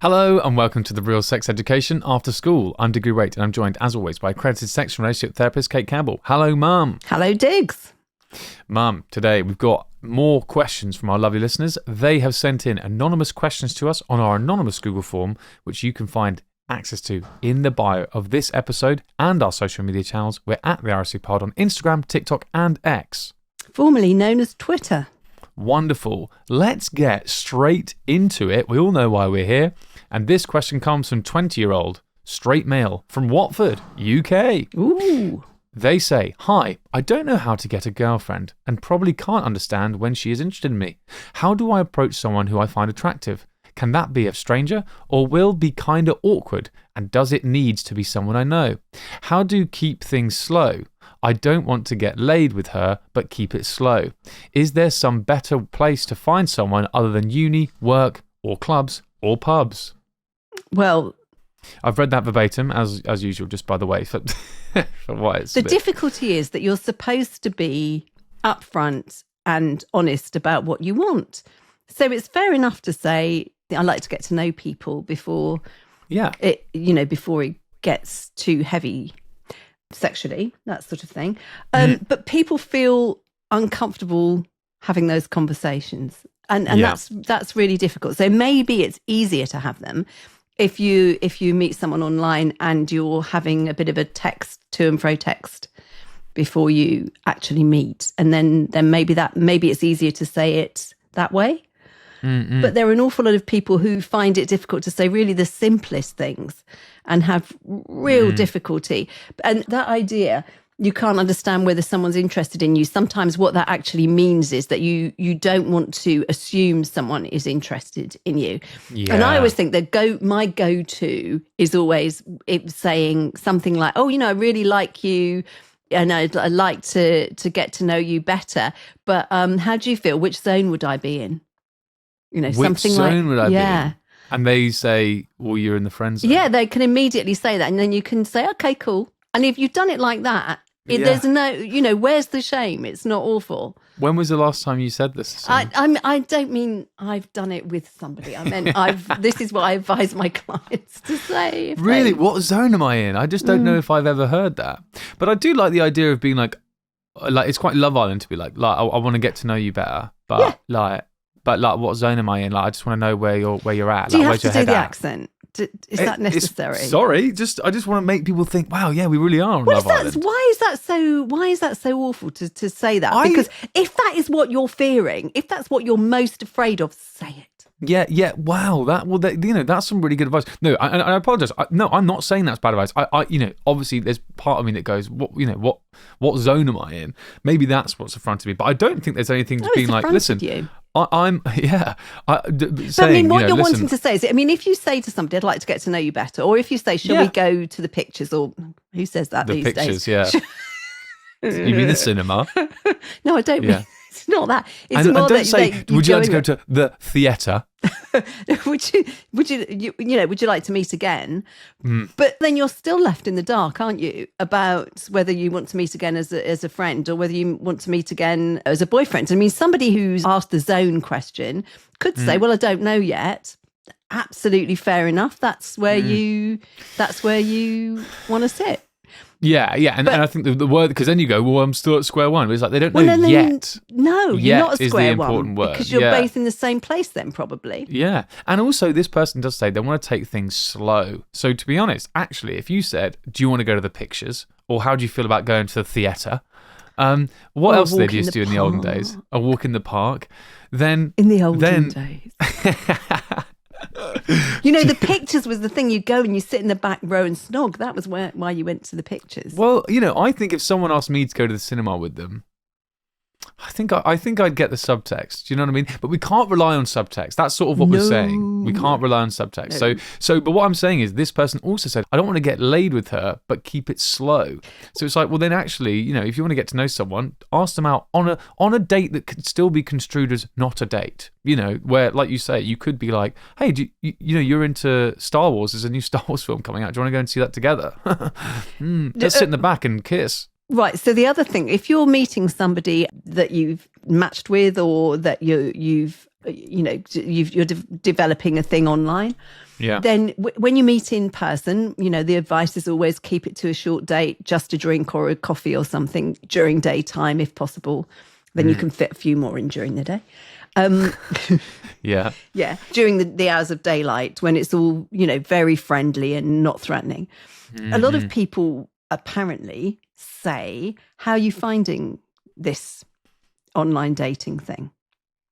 Hello and welcome to the Real Sex Education After School. I'm Diggory Waite and I'm joined as always by accredited sex and relationship therapist Cate Campbell. Hello, Mum. Hello, Diggs. Mum, today we've got more questions from our lovely listeners. They have sent in anonymous questions to us on our anonymous Google form, which you can find access to in the bio of this episode and our social media channels. We're at the RSC Pod on Instagram, TikTok and X. Formerly known as Twitter. Wonderful. Let's get straight into it. We all know why we're here. And this question comes from 20-year-old, straight male, from Watford, UK. Ooh. They say, "Hi, I don't know how to get a girlfriend and probably can't understand when she is interested in me. How do I approach someone who I find attractive? Can that be a stranger or will be kind of awkward? And does it need to be someone I know? How do keep things slow? I don't want to get laid with her, but keep it slow. Is there some better place to find someone other than uni, work, or clubs, or pubs?" Well, I've read that verbatim, as usual, just by the way, for what it's the difficulty is that you're supposed to be upfront and honest about what you want. So it's fair enough to say, I like to get to know people before it gets too heavy sexually, that sort of thing. But people feel uncomfortable having those conversations. And that's really difficult. So maybe it's easier to have them if you meet someone online and you're having a bit of a to and fro text before you actually meet. And then maybe it's easier to say it that way. Mm-mm. But there are an awful lot of people who find it difficult to say really the simplest things and have real difficulty. And that idea, you can't understand whether someone's interested in you. Sometimes what that actually means is that you don't want to assume someone is interested in you. Yeah. And I always think that my go-to is always saying something like, "Oh, I really like you and I'd like to get to know you better. But how do you feel? Which zone would I be in?" Which something zone would I be yeah. in? And they say, "Well, you're in the friend zone." Yeah, they can immediately say that. And then you can say, "Okay, cool." And if you've done it like that, there's no, where's the shame? It's not awful. When was the last time you said this? I don't mean I've done it with somebody. I meant this is what I advise my clients to say. Really? What zone am I in? I just don't know if I've ever heard that. But I do like the idea of being like it's quite Love Island to be like I want to get to know you better. But what zone am I in? Like, I just want to know where you're at. Do you have to do the accent? Is that necessary? Sorry, I just want to make people think, wow, yeah, we really are on Love Island. Why is that so awful to say that? Because if that is what you're fearing, if that's what you're most afraid of, say it. Yeah. Wow. That's some really good advice. No, I apologize. No, I'm not saying that's bad advice. Obviously there's part of me that goes, what zone am I in? Maybe that's what's affronted me. But I don't think there's anything to being like, listen, you. I'm. But what you're wanting to say is, if you say to somebody, "I'd like to get to know you better," or if you say, "Shall we go to the pictures?" or who says that these days? The pictures, yeah. You mean the cinema? No, I don't mean. It's not that. It's and more don't that say, "Would you like to go to the theatre?" would you like to meet again? But then you're still left in the dark, aren't you, about whether you want to meet again as a friend or whether you want to meet again as a boyfriend. I mean, somebody who's asked the zone question could say, "Well, I don't know yet." Absolutely fair enough. That's where you want to sit. Yeah, and I think the word, because then you go, "Well, I'm still at square one." But it's like they don't know yet. No, you're not at square one word. Because you're both in the same place then, probably. Yeah, and also this person does say they want to take things slow. So to be honest, actually, if you said, "Do you want to go to the pictures?" or "How do you feel about going to the theatre?" What else did they used to do in the olden days? A walk in the park. Then in the olden days. The pictures was the thing. You go and you sit in the back row and snog. That was why you went to the pictures. Well, I think if someone asked me to go to the cinema with them, I think I'd get the subtext. Do you know what I mean? But we can't rely on subtext. That's sort of what we're saying. We can't rely on subtext. No. But what I'm saying is this person also said, "I don't want to get laid with her, but keep it slow." So it's like, well, then actually, if you want to get to know someone, ask them out on a date that could still be construed as not a date. Where, like you say, you could be like, "Hey, you're into Star Wars. There's a new Star Wars film coming out. Do you want to go and see that together?" Let's sit in the back and kiss. Right. So the other thing, if you're meeting somebody that you've matched with or that you're developing a thing online, then when you meet in person, the advice is always keep it to a short date, just a drink or a coffee or something during daytime if possible. Then you can fit a few more in during the day. Yeah. During the hours of daylight when it's all, very friendly and not threatening. A lot of people apparently say, how are you finding this online dating thing?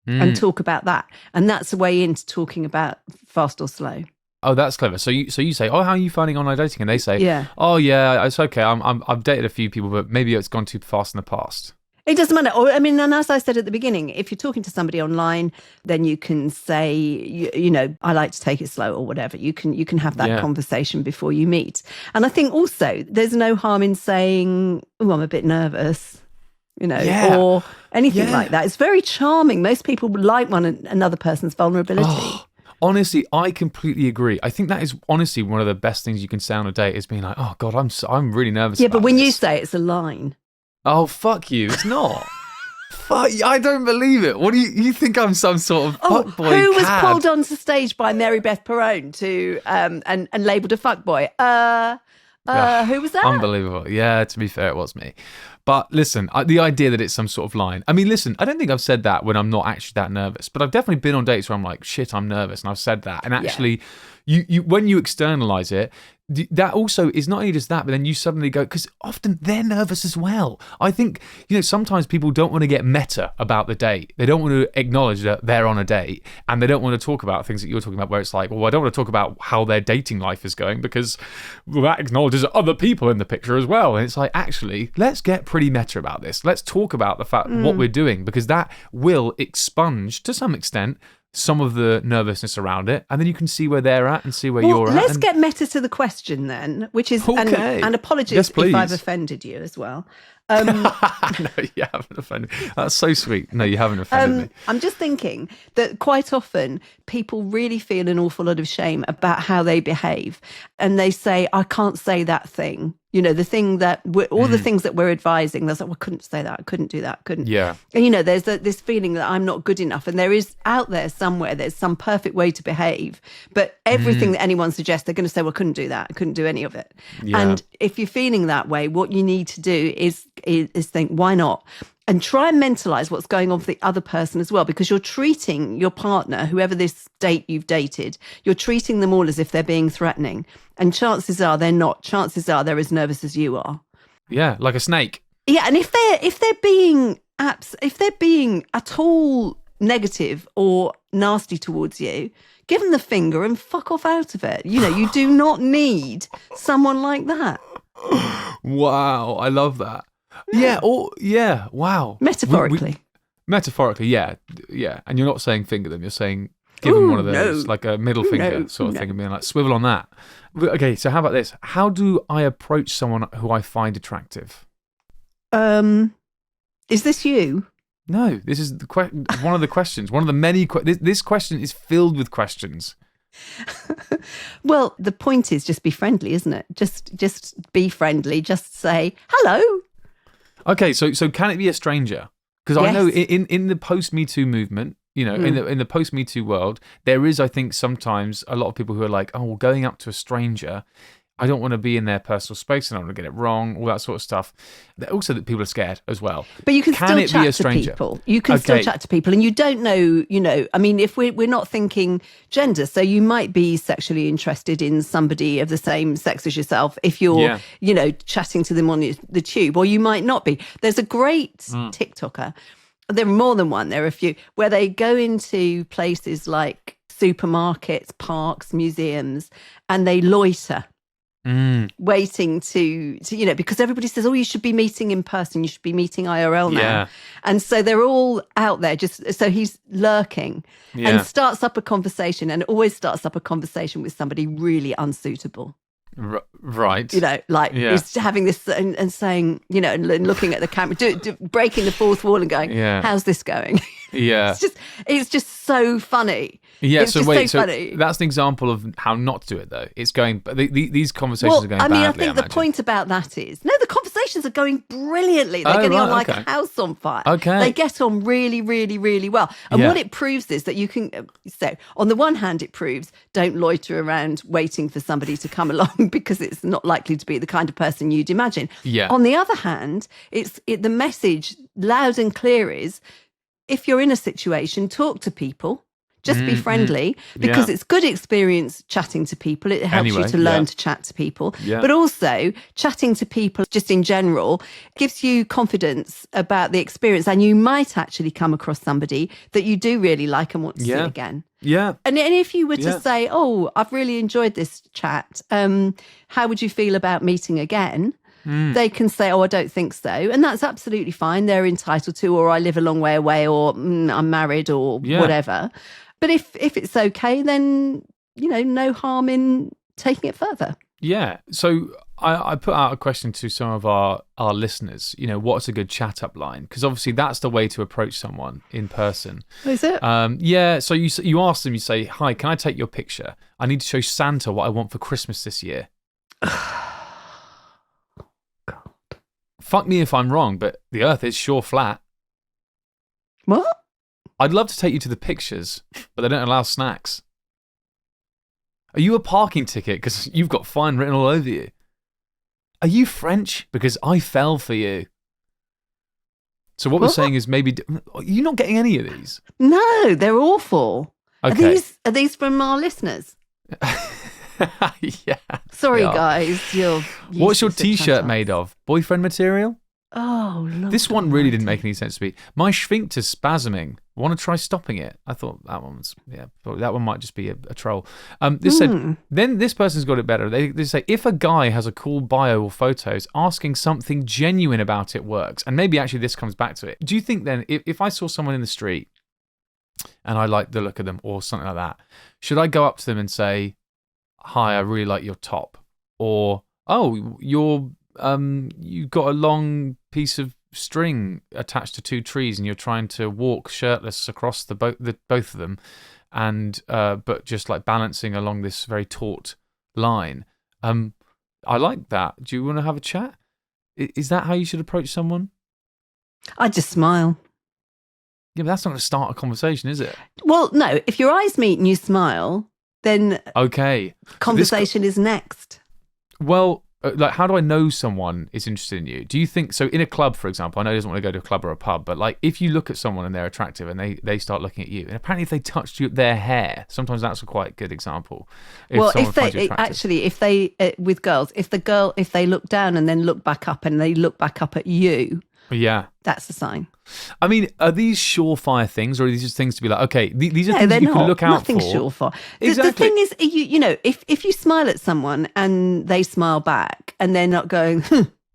And talk about that. And that's a way into talking about fast or slow. Oh, that's clever. So you say, oh, how are you finding online dating? And they say, oh, yeah, it's okay. I've dated a few people, but maybe it's gone too fast in the past. It doesn't matter. And as I said at the beginning, if you're talking to somebody online, then you can say, I like to take it slow or whatever. You can have that conversation before you meet. And I think also there's no harm in saying, oh, I'm a bit nervous, or anything like that. It's very charming. Most people like another person's vulnerability. Oh, honestly, I completely agree. I think that is honestly one of the best things you can say on a date is being like, oh God, I'm really nervous. Yeah, but when you say it's a line. Oh, fuck you. It's not. Fuck, I don't believe it. What do you think I'm some sort of fuckboy who was cad? pulled onto stage by Mary Beth Perrone to and labelled a fuckboy? Who was that? Unbelievable. Yeah, to be fair, it was me. But listen, the idea that it's some sort of line. I mean, listen, I don't think I've said that when I'm not actually that nervous, but I've definitely been on dates where I'm like, shit, I'm nervous, and I've said that. And actually, you when you externalize it, that also is not only just that, but then you suddenly go, because often they're nervous as well. I think, sometimes people don't want to get meta about the date. They don't want to acknowledge that they're on a date, and they don't want to talk about things that you're talking about where it's like, well, I don't want to talk about how their dating life is going because that acknowledges other people in the picture as well. And it's like, actually, let's get pretty meta about this. Let's talk about the fact what we're doing, because that will expunge, to some extent, some of the nervousness around it, and then you can see where they're at and see where you're at. Let's get meta to the question then, which is, and apologies if I've offended you as well. No, you haven't offended me. That's so sweet. No, you haven't offended me. I'm just thinking that quite often people really feel an awful lot of shame about how they behave, and they say, I can't say that thing. The thing that all the things that we're advising, there's like, well, I couldn't say that, I couldn't do that, couldn't. Yeah. And there's this feeling that I'm not good enough, and there is out there somewhere there's some perfect way to behave, but everything that anyone suggests, they're going to say, well, I couldn't do that, I couldn't do any of it. Yeah. And if you're feeling that way, what you need to do is think, why not? And try and mentalize what's going on for the other person as well, because you're treating your partner, whoever this date you've dated, you're treating them all as if they're being threatening. And chances are they're not. Chances are they're as nervous as you are. Yeah, like a snake. Yeah, and if they're being at all negative or nasty towards you, give them the finger and fuck off out of it. You do not need someone like that. Wow, I love that. Wow. Metaphorically. Metaphorically, yeah. And you're not saying finger them, you're saying give them one of those, like a middle finger sort of thing, and being like, swivel on that. Okay, so how about this? How do I approach someone who I find attractive? Is this you? No, this is one of the questions. One of the many. This question is filled with questions. Well, the point is just be friendly, isn't it? Just be friendly. Just say hello. Okay, so can it be a stranger? Because I know in the post Me Too movement, in the post Me Too world, there is, I think, sometimes a lot of people who are like, oh, well, going up to a stranger, I don't want to be in their personal space and I don't want to get it wrong, all that sort of stuff. Also, that people are scared as well. But you can still chat to people. You can still chat to people, and you don't know, I mean, if we're not thinking gender, so you might be sexually interested in somebody of the same sex as yourself if you're, chatting to them on the tube, or you might not be. There's a great TikToker. There are more than one. There are a few where they go into places like supermarkets, parks, museums, and they loiter. Waiting to because everybody says, oh, you should be meeting in person, you should be meeting IRL now, and so they're all out there so he's lurking and starts up a conversation, and always starts up a conversation with somebody really unsuitable. Right. He's having this and saying, and looking at the camera, breaking the fourth wall and going, how's this going? Yeah. It's just so funny. Yeah, it's so funny. That's an example of how not to do it, though. It's going, these conversations are going badly. I think the point about that is, the conversation conversations are going brilliantly. They're getting on like a house on fire. Okay. They get on really, really, really well. And what it proves is that you can, so on the one hand, it proves don't loiter around waiting for somebody to come along because it's not likely to be the kind of person you'd imagine. Yeah. On the other hand, the message loud and clear is, if you're in a situation, talk to people. Just be friendly, because it's good experience chatting to people. It helps you to learn to chat to people. Yeah. But also chatting to people just in general gives you confidence about the experience, and you might actually come across somebody that you do really like and want to see again. Yeah. And if you were to say, oh, I've really enjoyed this chat, how would you feel about meeting again? They can say, oh, I don't think so. And that's absolutely fine. They're entitled to, or I live a long way away, or I'm married, or whatever. But if it's okay, then, no harm in taking it further. Yeah. So I put out a question to some of our listeners, what's a good chat up line? Because obviously that's the way to approach someone in person. Is it? Yeah. So you ask them, you say, hi, can I take your picture? I need to show Santa what I want for Christmas this year. God. Fuck me if I'm wrong, but the earth is sure flat. What? I'd love to take you to the pictures, but they don't allow snacks. Are you a parking ticket? Because you've got fine written all over you. Are you French? Because I fell for you. So what we're saying is maybe... You're not getting any of these? No, they're awful. Okay. Are these from our listeners? Yeah. Sorry, guys. What's your T-shirt made of? Boyfriend material? Oh, Lord. This one really didn't make any sense to me. My sphincter's spasming. Want to try stopping it? I thought that one might just be a troll. This said, then this person's got it better. They say, if a guy has a cool bio or photos, asking something genuine about it works. And maybe actually this comes back to it. Do you think then, if I saw someone in the street and I like the look of them or something like that, should I go up to them and say, hi, I really like your top? Or, oh, you've got a long piece of string attached to two trees and you're trying to walk shirtless across both of them, and but just like balancing along this very taut line. I like that. Do you want to have a chat? Is that how you should approach someone? I just smile. Yeah, but that's not going to start a conversation, is it? Well, no. If your eyes meet and you smile, then conversation is next. Well, like, how do I know someone is interested in you? Do you think so? In a club, for example, I know he doesn't want to go to a club or a pub, but like if you look at someone and they're attractive and they start looking at you, and apparently if they touched their hair, sometimes that's a quite good example. If they with girls, if they look down and then look back up and they look back up at you, that's a sign. I mean, are these surefire things, or are these just things to be like, okay, these are things you can look out for? Nothing surefire. Exactly. The thing is, if you smile at someone and they smile back and they're not going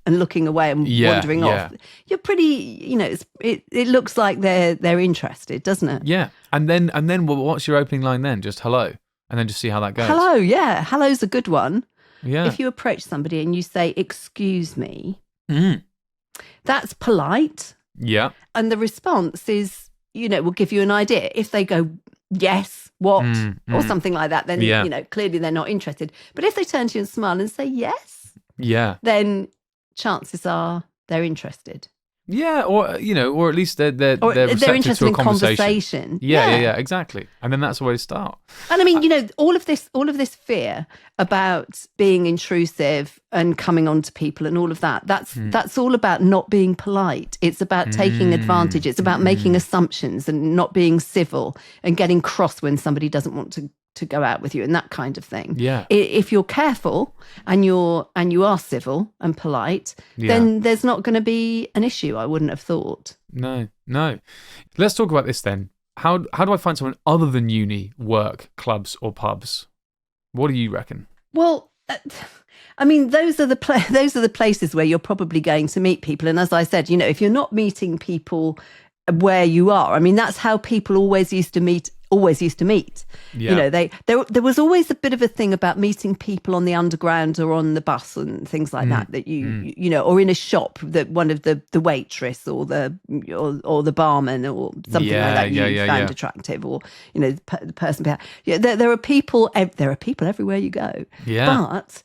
and looking away and wandering off, you're pretty, it looks like they're interested, doesn't it? Yeah. And then what's your opening line then? Just hello. And then just see how that goes. Hello, yeah. Hello's a good one. Yeah. If you approach somebody and you say, excuse me, that's polite. Yeah. And the response is, will give you an idea. If they go, yes, what, or something like that, then, clearly they're not interested. But if they turn to you and smile and say yes, then chances are they're interested. Yeah, or at least they're receptive to a conversation. Yeah, exactly. And then that's the way to start. And I mean, all of this fear about being intrusive and coming on to people and all of that, that's all about not being polite. It's about taking advantage. It's about making assumptions and not being civil and getting cross when somebody doesn't want to go out with you and that kind of thing. Yeah. If you're careful and you are civil and polite, then there's not going to be an issue, I wouldn't have thought. No. Let's talk about this then. How do I find someone other than uni, work, clubs or pubs? What do you reckon? Well, I mean, those are the places where you're probably going to meet people. And as I said, if you're not meeting people where you are, I mean, that's how people always used to meet. Yeah. There was always a bit of a thing about meeting people on the underground or on the bus and things like that you or in a shop, that one of the waitress or the barman or something like that you found attractive, or the person behind. There are people everywhere you go. Yeah. But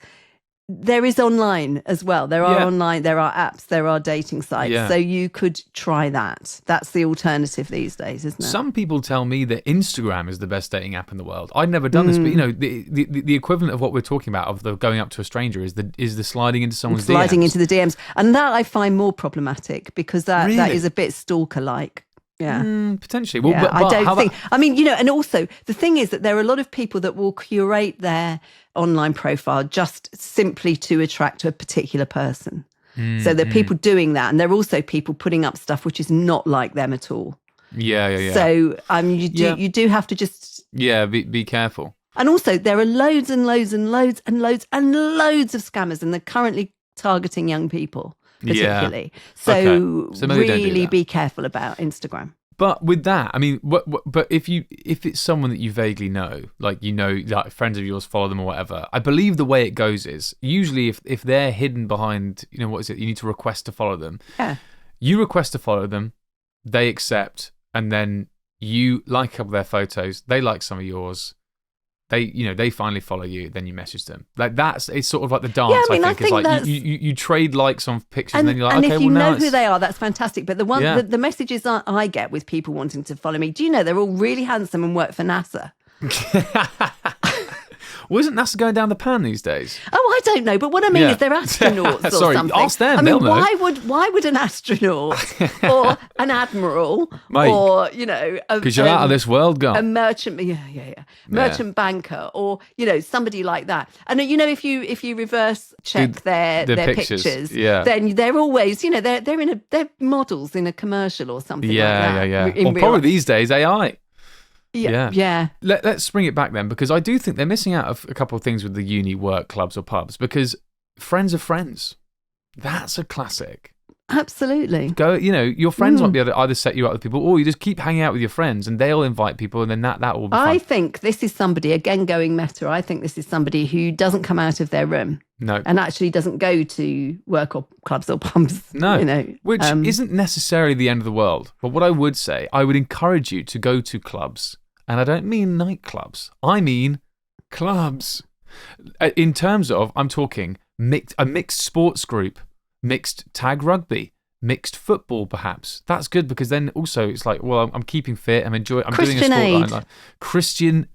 there is online as well. There are apps, there are dating sites. So you could try that. That's the alternative these days, isn't it? Some people tell me that Instagram is the best dating app in the world. I'd never done this, but the equivalent of what we're talking about of the going up to a stranger is the sliding into someone's DMs. Into the DMs. And that I find more problematic because that is a bit stalker-like. Yeah, potentially. Well, but I don't think. I mean, and also the thing is that there are a lot of people that will curate their online profile just simply to attract a particular person. So there are people doing that, and there are also people putting up stuff which is not like them at all. Yeah. So you do have to just be careful. And also there are loads and loads and loads and loads and loads of scammers, and they're currently targeting young people. Particularly. So really be careful about Instagram. But with that, I mean, but if it's someone that you vaguely know, like like friends of yours follow them or whatever, I believe the way it goes is usually if they're hidden behind, what is it? You need to request to follow them. Yeah. You request to follow them, they accept, and then you like a couple of their photos, they like some of yours. They finally follow you, then you message them. Like it's sort of like the dance. I think it's like you trade likes on pictures, and then you're like, and okay, if you well now know who they are, that's fantastic. But the messages I get with people wanting to follow me, do you know they're all really handsome and work for NASA? Well, isn't NASA going down the pan these days? Oh, I don't know, but what I mean is they're astronauts or Sorry, something. Ask them. I mean, they'll know. why would an astronaut or an admiral or because you're out of this world, girl, a merchant, merchant banker, or somebody like that. And if you reverse check their pictures, then they're always they're models in a commercial or something like that. Or probably these days AI. Yeah. Let's bring it back then, because I do think they're missing out of a couple of things with the uni work clubs or pubs, because friends of friends, that's a classic. Absolutely. Your friends might be able to either set you up with people, or you just keep hanging out with your friends and they'll invite people, and then that will be fun. I think this is somebody, again going meta, I think this is somebody who doesn't come out of their room. No. And actually doesn't go to work or clubs or pubs. No. Which isn't necessarily the end of the world. But what I would say, I would encourage you to go to clubs. And I don't mean nightclubs. I mean clubs. In terms of, I'm talking a mixed sports group, mixed tag rugby, mixed football perhaps. That's good, because then also it's like, well, I'm keeping fit, I'm doing a sport that I like. Christian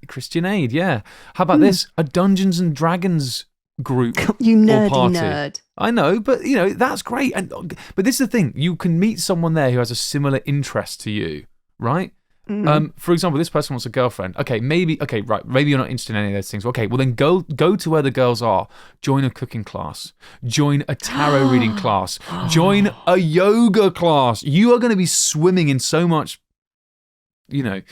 Aid, yeah. How about this? A Dungeons and Dragons group you nerdy or party. Nerd. I know, but that's great. But this is the thing, you can meet someone there who has a similar interest to you, right? For example, this person wants a girlfriend. Okay, maybe you're not interested in any of those things. Okay, well then go to where the girls are. Join a cooking class. Join a tarot reading class. Join a yoga class. You are going to be swimming in so much, that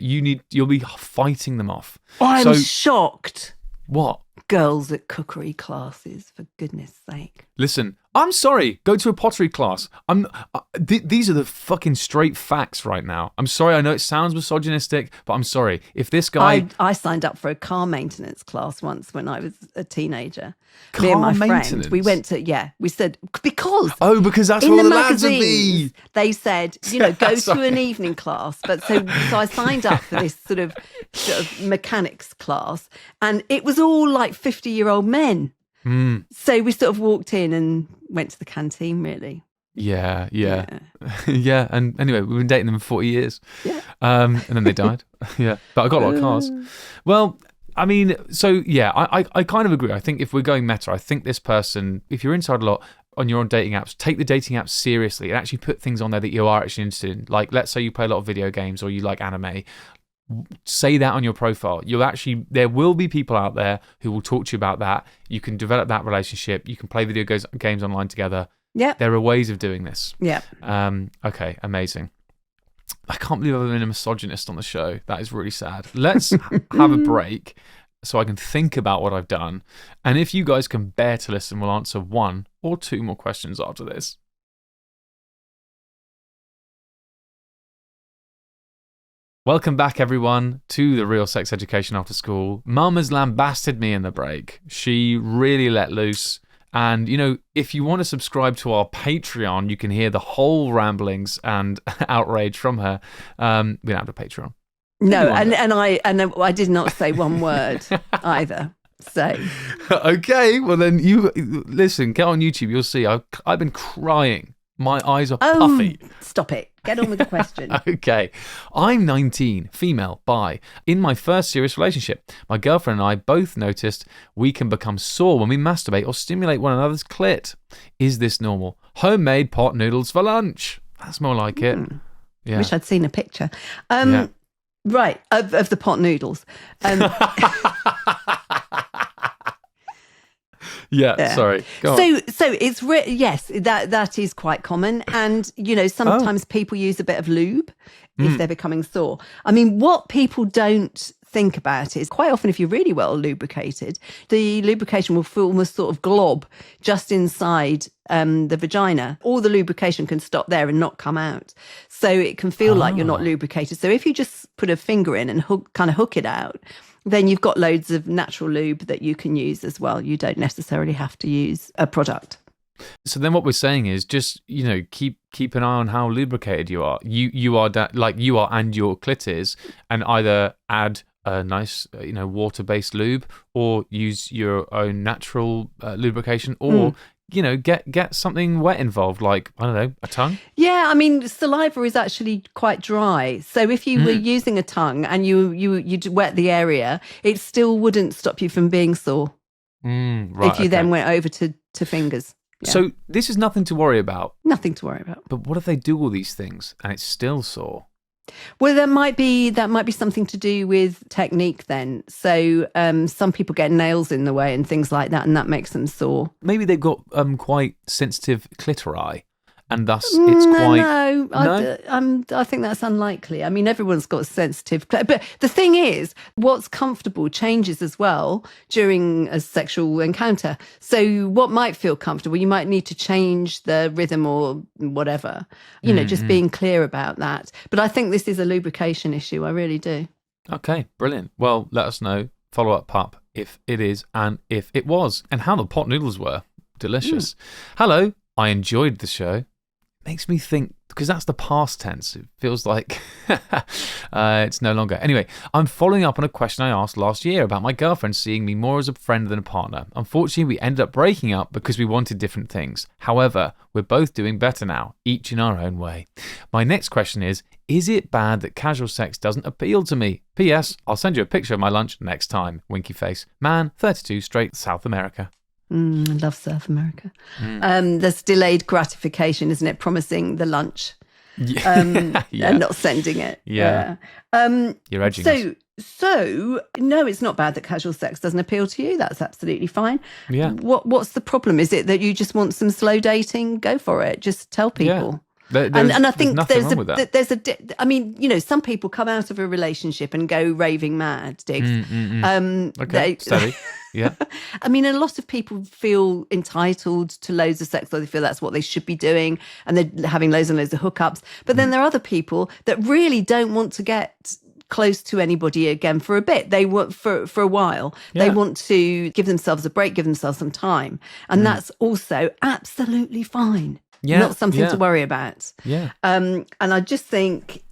you'll be fighting them off. I'm shocked. What? Girls at cookery classes, for goodness sake. Listen, I'm sorry. Go to a pottery class. These are the fucking straight facts right now. I'm sorry. I know it sounds misogynistic, but I'm sorry. If this guy, I signed up for a car maintenance class once when I was a teenager. Car Me and my maintenance? friend, we went to we said because that's where the lads would be. They said go to an evening class, but so I signed up for this sort of mechanics class, and it was all like 50-year-old men. So we sort of walked in and went to the canteen, really. Yeah. And anyway, we've been dating them for 40 years. Yeah. And then they died. Yeah. But I got a lot of cars. Well, I mean, so yeah, I kind of agree. I think if we're going meta, I think this person, if you're inside a lot on your own dating apps, take the dating apps seriously and actually put things on there that you are actually interested in. Like, let's say you play a lot of video games or you like anime. Say that on your profile. There will be people out there who will talk to you about that. You can develop that relationship. You can play video games online together. Yeah. There are ways of doing this. Yeah. Okay, amazing. I can't believe I've been a misogynist on the show. That is really sad. Let's have a break so I can think about what I've done. And if you guys can bear to listen, we'll answer 1 or 2 more questions after this. Welcome back, everyone, to the Real Sex Education After School. Mum has lambasted me in the break. She really let loose. And, if you want to subscribe to our Patreon, you can hear the whole ramblings and outrage from her. We don't have a Patreon. No, and I did not say one word either. So, okay, well then you listen. Get on YouTube. You'll see. I've been crying. My eyes are puffy. Stop it. Get on with the question. Okay. I'm 19, female, bi. In my first serious relationship, my girlfriend and I both noticed we can become sore when we masturbate or stimulate one another's clit. Is this normal? Homemade pot noodles for lunch. That's more like it. Yeah. Wish I'd seen a picture. Right, of the pot noodles. Yeah, sorry. Go on. So it's yes, that is quite common, and sometimes people use a bit of lube if they're becoming sore. I mean, what people don't think about is quite often if you're really well lubricated, the lubrication will form a sort of glob just inside the vagina. All the lubrication can stop there and not come out, so it can feel like you're not lubricated. So if you just put a finger in and hook it out, then you've got loads of natural lube that you can use as well. You don't necessarily have to use a product. So then what we're saying is just, keep an eye on how lubricated you are. You are like you are and your clit is, and either add a nice, water-based lube or use your own natural lubrication or get something wet involved, like, I don't know, a tongue? Yeah, I mean, saliva is actually quite dry. So if you were using a tongue and you'd wet the area, it still wouldn't stop you from being sore. Right, if you then went over to fingers. Yeah. So this is nothing to worry about. Nothing to worry about. But what if they do all these things and it's still sore? Well, that might be something to do with technique then. So some people get nails in the way and things like that, and that makes them sore. Maybe they've got quite sensitive clitori, and thus it's quite... No? I think that's unlikely. I mean, everyone's got sensitive... But the thing is, what's comfortable changes as well during a sexual encounter. So what might feel comfortable, you might need to change the rhythm or whatever. Just being clear about that. But I think this is a lubrication issue. I really do. Okay, brilliant. Well, let us know, follow up pup, if it is and if it was, and how the pot noodles were. Delicious. Hello, I enjoyed the show. Makes me think, because that's the past tense, it feels like it's no longer. Anyway, I'm following up on a question I asked last year about my girlfriend seeing me more as a friend than a partner. Unfortunately, we ended up breaking up because we wanted different things. However, we're both doing better now, each in our own way. My next question is it bad that casual sex doesn't appeal to me? P.S. I'll send you a picture of my lunch next time. Winky face. Man, 32, straight South America. I love South America. There's delayed gratification, isn't it? Promising the lunch and not sending it. Yeah. You're edging us. So, no, it's not bad that casual sex doesn't appeal to you. That's absolutely fine. Yeah. What's the problem? Is it that you just want some slow dating? Go for it. Just tell people. Yeah. And I think I mean, some people come out of a relationship and go raving mad, Diggs. Okay, steady. Yeah. I mean, a lot of people feel entitled to loads of sex, or they feel that's what they should be doing, and they're having loads and loads of hookups. But then there are other people that really don't want to get close to anybody again for a bit. They want for a while. Yeah. They want to give themselves a break, give themselves some time. And that's also absolutely fine. Yeah, not something to worry about. Yeah. And I just think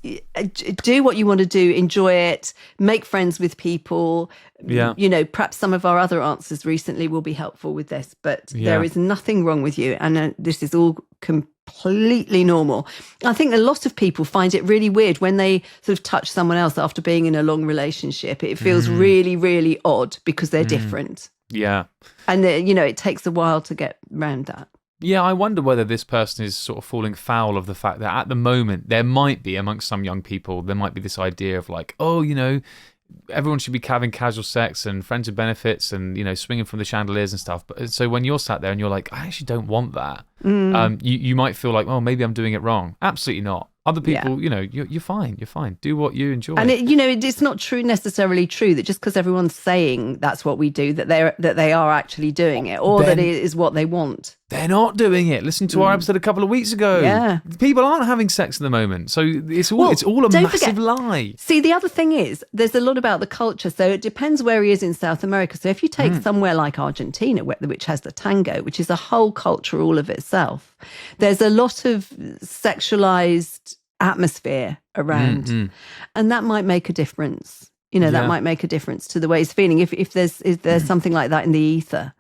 do what you want to do, enjoy it, make friends with people. Yeah. Perhaps some of our other answers recently will be helpful with this, but there is nothing wrong with you. And this is all completely normal. I think a lot of people find it really weird when they sort of touch someone else after being in a long relationship. It feels really, really odd because they're different. Yeah. And, it takes a while to get around that. Yeah, I wonder whether this person is sort of falling foul of the fact that at the moment there might be, amongst some young people, there might be this idea of like, everyone should be having casual sex and friends with benefits and, swinging from the chandeliers and stuff. But so when you're sat there and you're like, I actually don't want that, you might feel like, oh, maybe I'm doing it wrong. Absolutely not. Other people, you're fine. You're fine. Do what you enjoy. And it's not necessarily true that just because everyone's saying that's what we do, that they are actually doing it, or that it is what they want. They're not doing it. Listen to our episode a couple of weeks ago. Yeah. People aren't having sex at the moment. So it's all a massive lie. See, the other thing is there's a lot about the culture. So it depends where he is in South America. So if you take somewhere like Argentina, which has the tango, which is a whole culture all of itself, there's a lot of sexualized atmosphere around. And that might make a difference. that might make a difference to the way he's feeling. If there's something like that in the ether,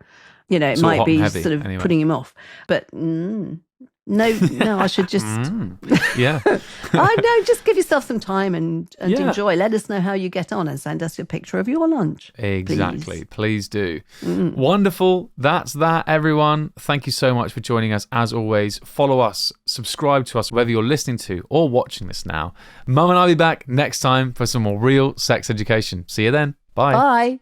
it might be heavy, sort of anyway. putting him off. But no, I should just yeah. no, just give yourself some time and enjoy. Let us know how you get on and send us a picture of your lunch. Exactly. Please do. Wonderful. That's that, everyone. Thank you so much for joining us. As always, follow us, subscribe to us, whether you're listening to or watching this now. Mum and I'll be back next time for some more real sex education. See you then. Bye. Bye.